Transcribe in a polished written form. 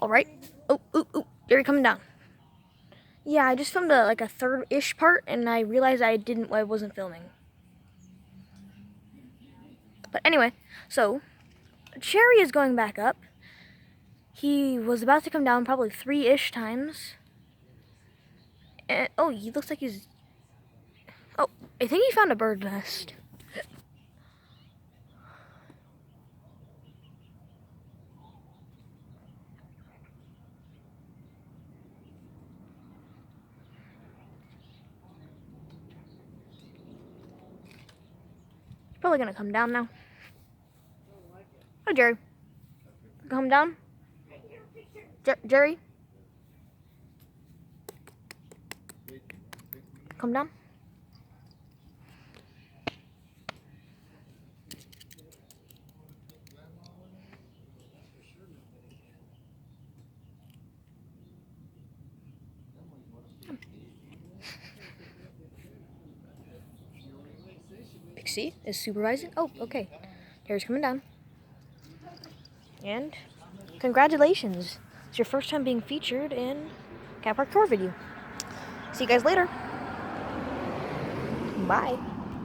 Alright. Oh, Jerry coming down. Yeah, I just filmed like a third-ish part, and I realized I wasn't filming. But anyway, so Cherry is going back up. He was about to come down probably 3-ish times. And, oh, he looks like he's... Oh, I think he found a bird nest. He's probably gonna come down now. Oh, Jerry. Come down. Jerry. Come down. Pixie is supervising. Oh, okay. Jerry's coming down. And congratulations. It's your first time being featured in a parkour video. See you guys later. Bye.